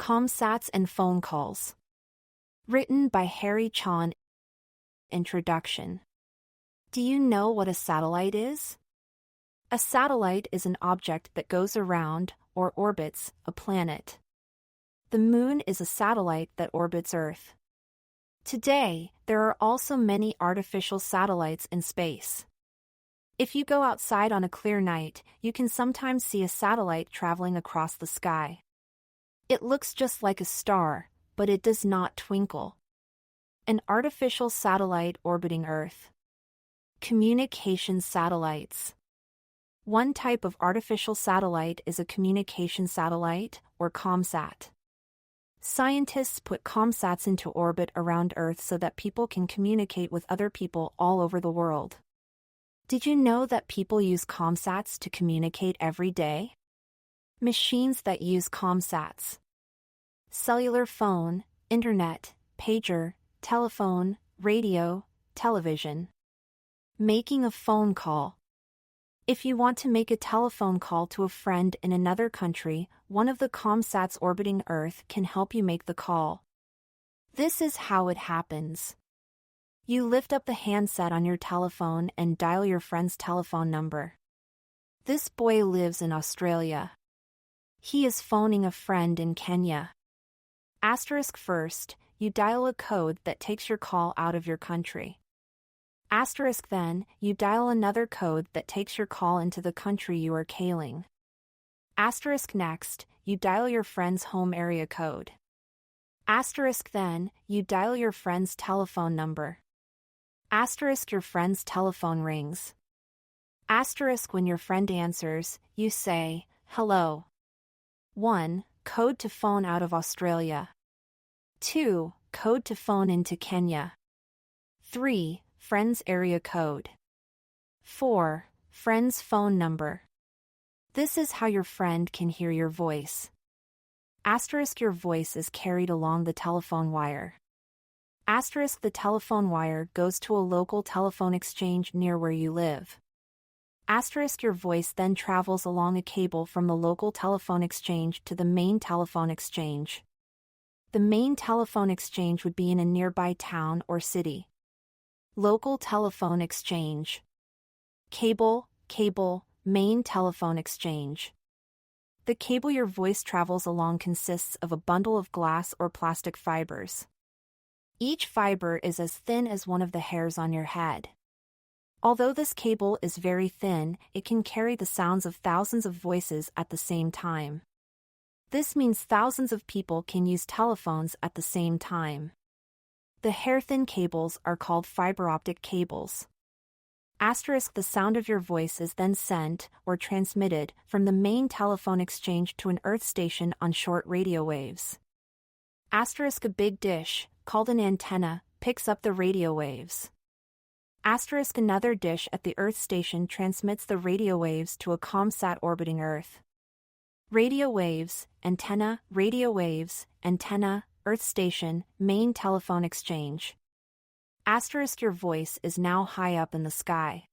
Comsats and Phone Calls. Written by Harry Chan. Introduction. Do you know what a satellite is? A satellite is an object that goes around, or orbits, a planet. The Moon is a satellite that orbits Earth. Today, there are also many artificial satellites in space. If you go outside on a clear night, you can sometimes see a satellite traveling across the sky. It looks just like a star, but it does not twinkle. An artificial satellite orbiting Earth. Communication satellites. One type of artificial satellite is a communication satellite, or Comsat. Scientists put Comsats into orbit around Earth so that people can communicate with other people all over the world. Did you know that people use Comsats to communicate every day? Machines that use Comsats. Cellular phone, internet, pager, telephone, radio, television. Making a phone call. If you want to make a telephone call to a friend in another country, one of the Comsats orbiting Earth can help you make the call. This is how it happens. You lift up the handset on your telephone and dial your friend's telephone number. This boy lives in Australia. He is phoning a friend in Kenya. Asterisk first, you dial a code that takes your call out of your country. Asterisk then, you dial another code that takes your call into the country you are calling. Asterisk next, you dial your friend's home area code. Asterisk then, you dial your friend's telephone number. Asterisk your friend's telephone rings. Asterisk when your friend answers, you say, hello. 1. Code to phone out of Australia. 2. Code to phone into Kenya. 3. Friend's area code. 4. Friend's phone number. This is how your friend can hear your voice. Asterisk your voice is carried along the telephone wire. Asterisk the telephone wire goes to a local telephone exchange near where you live. Asterisk your voice then travels along a cable from the local telephone exchange to the main telephone exchange. The main telephone exchange would be in a nearby town or city. Local telephone exchange. Cable, main telephone exchange. The cable your voice travels along consists of a bundle of glass or plastic fibers. Each fiber is as thin as one of the hairs on your head. Although this cable is very thin, it can carry the sounds of thousands of voices at the same time. This means thousands of people can use telephones at the same time. The hair-thin cables are called fiber optic cables. Asterisk the sound of your voice is then sent, or transmitted, from the main telephone exchange to an earth station on short radio waves. Asterisk a big dish, called an antenna, picks up the radio waves. Asterisk another dish at the Earth station transmits the radio waves to a Comsat orbiting Earth. Radio waves, antenna, Earth station, main telephone exchange. Asterisk your voice is now high up in the sky.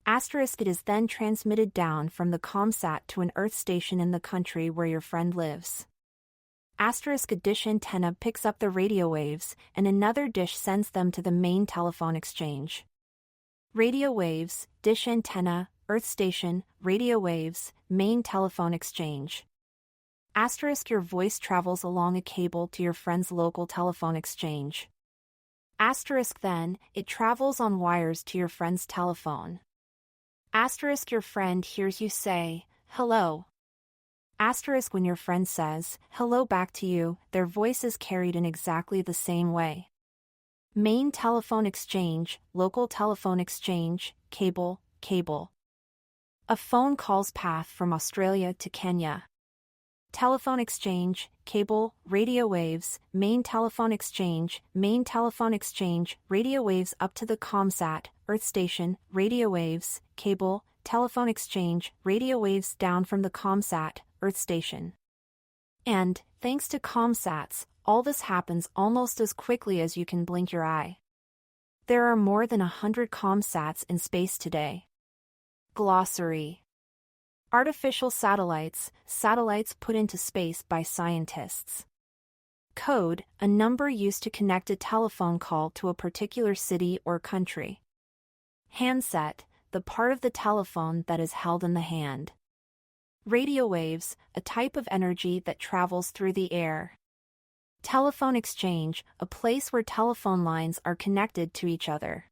Asterisk it is then transmitted down from the Comsat to an Earth station in the country where your friend lives. Asterisk a dish antenna picks up the radio waves, and another dish sends them to the main telephone exchange. Radio waves, dish antenna, Earth station, radio waves, main telephone exchange. Asterisk your voice travels along a cable to your friend's local telephone exchange. Asterisk then, it travels on wires to your friend's telephone. Asterisk your friend hears you say, hello. Asterisk when your friend says, hello back to you, their voice is carried in exactly the same way. Main telephone exchange, local telephone exchange, cable. A phone call's path from Australia to Kenya. Telephone exchange, cable, radio waves, main telephone exchange, radio waves up to the Comsat, Earth station, radio waves, cable, telephone exchange, radio waves down from the Comsat, Earth station. And, thanks to Comsats, all this happens almost as quickly as you can blink your eye. There are more than 100 Comsats in space today. Glossary. Artificial satellites, satellites put into space by scientists. Code, a number used to connect a telephone call to a particular city or country. Handset, the part of the telephone that is held in the hand. Radio waves, a type of energy that travels through the air. Telephone exchange, a place where telephone lines are connected to each other.